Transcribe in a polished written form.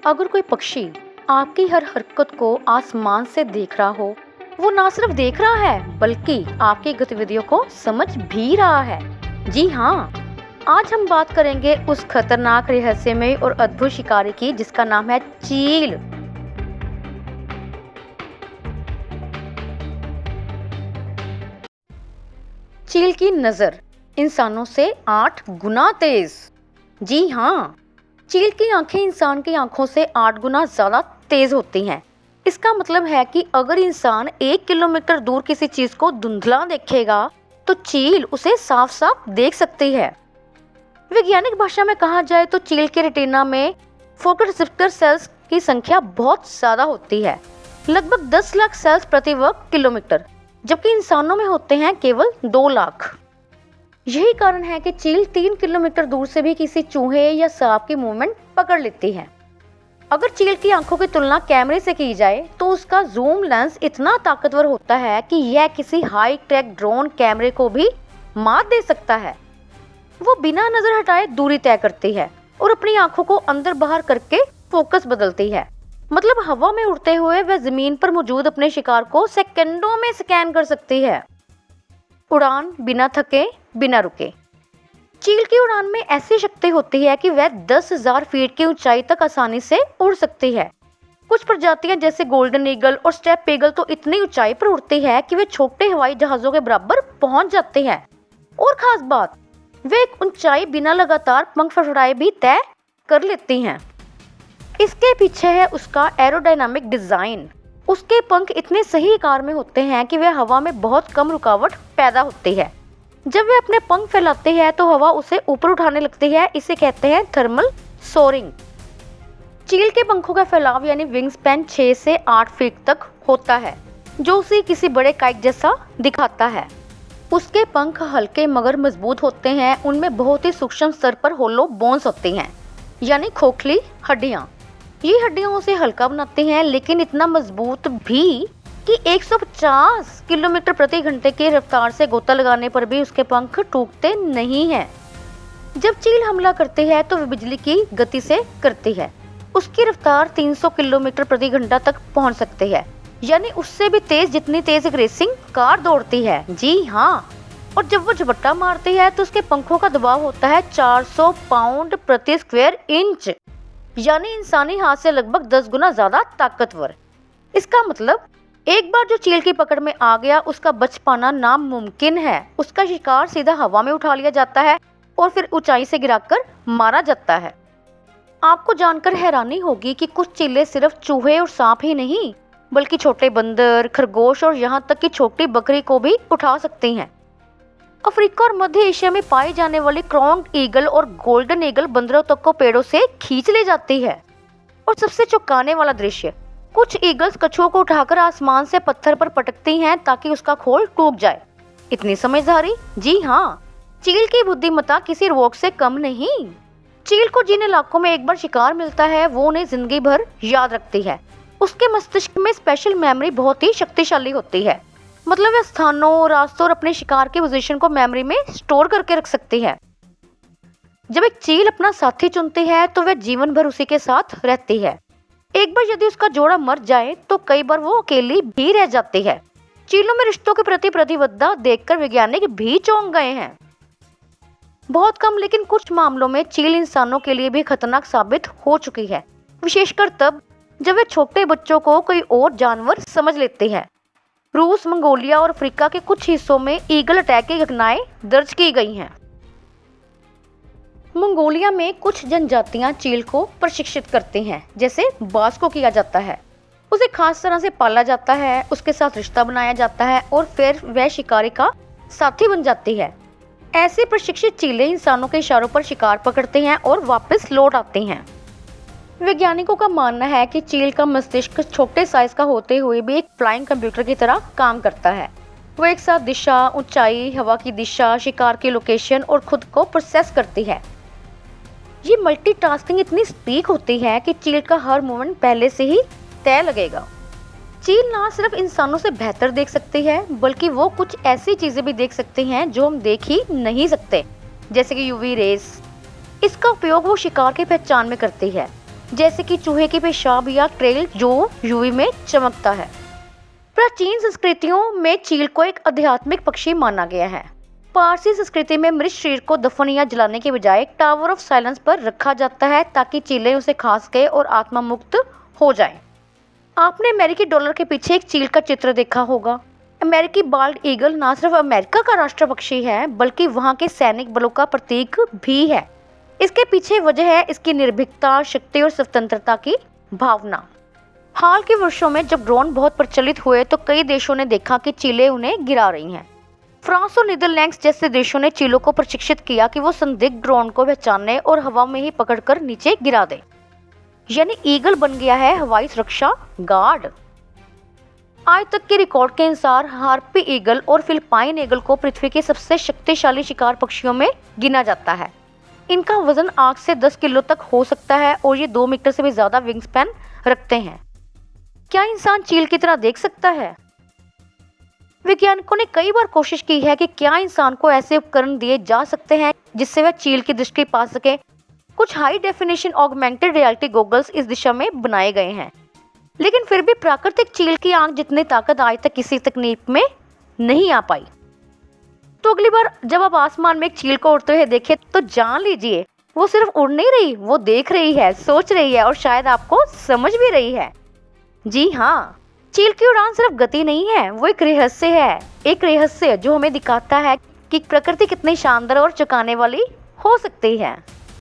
अगर कोई पक्षी आपकी हर हरकत को आसमान से देख रहा हो, वो ना सिर्फ देख रहा है बल्कि आपकी गतिविधियों को समझ भी रहा है। जी हाँ, आज हम बात करेंगे उस खतरनाक रहस्यमय और अद्भुत शिकारी की जिसका नाम है चील। चील की नजर इंसानों से 8 गुना तेज। जी हाँ, चील की आंखें इंसान की आंखों से 8 गुना ज्यादा तेज होती हैं। इसका मतलब है कि अगर इंसान 1 किलोमीटर दूर किसी चीज को धुंधला देखेगा तो चील उसे साफ साफ देख सकती है। वैज्ञानिक भाषा में कहा जाए तो चील के रेटिना में फोटोरिसेप्टर सेल्स की संख्या बहुत ज्यादा होती है, लगभग 10 लाख सेल्स प्रति वर्ग किलोमीटर, जबकि इंसानों में होते हैं केवल 2 लाख। यही कारण है कि चील 3 किलोमीटर दूर से भी किसी चूहे या सांप की मूवमेंट पकड़ लेती है। अगर चील की आंखों की तुलना कैमरे से की जाए तो उसका जूम लेंस इतना ताकतवर होता है कि यह किसी हाई टेक ड्रोन कैमरे को भी मात दे सकता है। वो बिना नजर हटाए दूरी तय करती है और अपनी आंखों को अंदर बाहर करके फोकस बदलती है। मतलब हवा में उड़ते हुए वह जमीन पर मौजूद अपने शिकार को सेकंडों में स्कैन कर सकती है। उड़ान बिना थके, बिना रुके। चील की उड़ान में ऐसी शक्ति होती है कि वह 10,000 फीट की ऊंचाई तक आसानी से उड़ सकती है। कुछ प्रजातियां जैसे गोल्डन ईगल और स्टेप ईगल तो इतनी ऊंचाई पर उड़ती है कि वे छोटे हवाई जहाजों के बराबर पहुंच जाते हैं। और खास बात, वे एक ऊंचाई बिना लगातार पंख फड़फड़ाए भी तय कर लेती हैं। इसके पीछे है उसका एरोडायनामिक डिजाइन। उसके पंख इतने सही आकार में होते हैं कि वह हवा में बहुत कम रुकावट पैदा होती है। जब वे अपने पंख फैलाते हैं तो हवा उसे ऊपर उठाने लगती है। इसे कहते हैं थर्मल सोरिंग। चील के पंखों का फैलाव यानी विंग स्पैन 6 से 8 फीट तक होता है, जो उसे किसी बड़े काइट जैसा दिखाता है। उसके पंख हल्के मगर मजबूत होते हैं। उनमें बहुत ही सूक्ष्म स्तर पर होलो बोन्स होती हैं, यानी खोखली हड्डियां। ये हड्डियां उसे हल्का बनाती हैं, लेकिन इतना मजबूत भी कि 150 किलोमीटर प्रति घंटे की रफ्तार से गोता लगाने पर भी उसके पंख टूटते नहीं हैं। जब चील हमला करती है तो वह बिजली की गति से करती है। उसकी रफ्तार 300 किलोमीटर प्रति घंटा तक पहुंच सकती है, यानी उससे भी तेज जितनी तेज एक रेसिंग कार दौड़ती है। जी हाँ, और जब वो झपट्टा मारती है तो उसके पंखों का दबाव होता है 400 पाउंड प्रति स्क्वायर इंच, यानी इंसानी हाथ से लगभग 10 गुना ज्यादा ताकतवर। इसका मतलब एक बार जो चील की पकड़ में आ गया उसका बच पाना नामुमकिन है। उसका शिकार सीधा हवा में उठा लिया जाता है और फिर ऊंचाई से गिराकर मारा जाता है। आपको जानकर हैरानी होगी कि कुछ चीलें सिर्फ चूहे और सांप ही नहीं बल्कि छोटे बंदर, खरगोश और यहाँ तक कि छोटी बकरी को भी उठा सकती हैं। अफ्रीका और मध्य एशिया में पाई जाने वाली क्राउन ईगल और गोल्डन ईगल बंदरों तक को पेड़ों से खींच ले जाती है। और सबसे चौंकाने वाला दृश्य, कुछ ईगल्स कछुओं को उठाकर आसमान से पत्थर पर पटकती हैं ताकि उसका खोल टूट जाए। इतनी समझदारी! जी हाँ, चील की बुद्धिमत्ता किसी रोग से कम नहीं। चील को जिन इलाकों में एक बार शिकार मिलता है वो उन्हें जिंदगी भर याद रखती है। उसके मस्तिष्क में स्पेशल मेमोरी बहुत ही शक्तिशाली होती है। मतलब वह स्थानों, रास्तों और अपने शिकार की पोजीशन को मेमोरी में स्टोर करके रख सकती है। जब एक चील अपना साथी चुनती है तो वह जीवन भर उसी के साथ रहती है। एक बार यदि उसका जोड़ा मर जाए तो कई बार वो अकेली भी रह जाती है। चीलों में रिश्तों के प्रति प्रतिबद्धता देखकर वैज्ञानिक भी चौंक गए हैं। बहुत कम लेकिन कुछ मामलों में चील इंसानों के लिए भी खतरनाक साबित हो चुकी है, विशेषकर तब जब वे छोटे बच्चों को कोई और जानवर समझ लेती है। रूस, मंगोलिया और अफ्रीका के कुछ हिस्सों में ईगल अटैक की घटनाएं दर्ज की गई हैं। मंगोलिया में कुछ जनजातियां चील को प्रशिक्षित करती हैं, जैसे बाज को किया जाता है। उसे खास तरह से पाला जाता है, उसके साथ रिश्ता बनाया जाता है और फिर वह शिकारी का साथी बन जाती है। ऐसे प्रशिक्षित चीलें इंसानों के इशारों पर शिकार पकड़ते हैं और वापस लौट आते हैं। वैज्ञानिकों का मानना है कि चील का मस्तिष्क छोटे साइज का होते हुए भी एक फ्लाइंग कंप्यूटर की तरह काम करता है। वो एक साथ दिशा, ऊंचाई, हवा की दिशा, शिकार की लोकेशन और खुद को प्रोसेस करती है। ये मल्टीटास्किंग इतनी स्पीक होती है कि चील का हर मूवमेंट पहले से ही तय लगेगा। चील ना सिर्फ इंसानों से बेहतर देख सकती है बल्कि वो कुछ ऐसी चीजें भी देख सकती हैं जो हम देख ही नहीं सकते, जैसे कि यूवी रेस। इसका उपयोग वो शिकार की पहचान में करती है। जैसे कि चूहे की पेशाब या ट्रेल जो यूवी में चमकता है। प्राचीन संस्कृतियों में चील को एक आध्यात्मिक पक्षी माना गया है। पारसी संस्कृति में मृत शरीर को दफन या जलाने के बजाय टावर ऑफ साइलेंस पर रखा जाता है ताकि चीलें उसे खा सके और आत्मा मुक्त हो जाए। आपने अमेरिकी डॉलर के पीछे एक चील का चित्र देखा होगा। अमेरिकी बाल्ड ईगल न सिर्फ अमेरिका का राष्ट्र पक्षी है बल्कि वहाँ के सैनिक बलों का प्रतीक भी है। इसके पीछे वजह है इसकी निर्भीकता, शक्ति और स्वतंत्रता की भावना। हाल के वर्षों में जब ड्रोन बहुत प्रचलित हुए तो कई देशों ने देखा कि चीलें उन्हें गिरा रही हैं। फ्रांस और नीदरलैंड्स जैसे देशों ने चीलों को प्रशिक्षित किया कि वो संदिग्ध ड्रोन को पहचानने और हवा में ही पकड़कर नीचे गिरा दे। यानी ईगल बन गया है हवाई सुरक्षा गार्ड। आज तक के रिकॉर्ड के अनुसार हार्पी ईगल और फिलिपाइन ईगल को पृथ्वी के सबसे शक्तिशाली शिकार पक्षियों में गिना जाता है। इनका वजन 8 से 10 किलो तक हो सकता है और ये 2 मीटर से भी ज्यादा विंग स्पैन रखते हैं। क्या इंसान चील की तरह देख सकता है? वैज्ञानिकों ने कई बार कोशिश की है कि क्या इंसान को ऐसे उपकरण दिए जा सकते हैं जिससे वह चील की दृष्टि पा सके। कुछ high definition augmented reality goggles इस दिशा में बनाए गए हैं, लेकिन फिर भी प्राकृतिक चील की आंख जितनी ताकत आज तक किसी तकनीक में नहीं आ पाई। तो अगली बार जब आप आसमान में एक चील को उड़ते हुए देखें तो जान लीजिए वो सिर्फ उड़ नहीं रही, वो देख रही है, सोच रही है और शायद आपको समझ भी रही है। जी हाँ, चील की उड़ान सिर्फ गति नहीं है, वो एक रहस्य है। एक रहस्य जो हमें दिखाता है कि प्रकृति कितनी शानदार और चौंकाने वाली हो सकती है।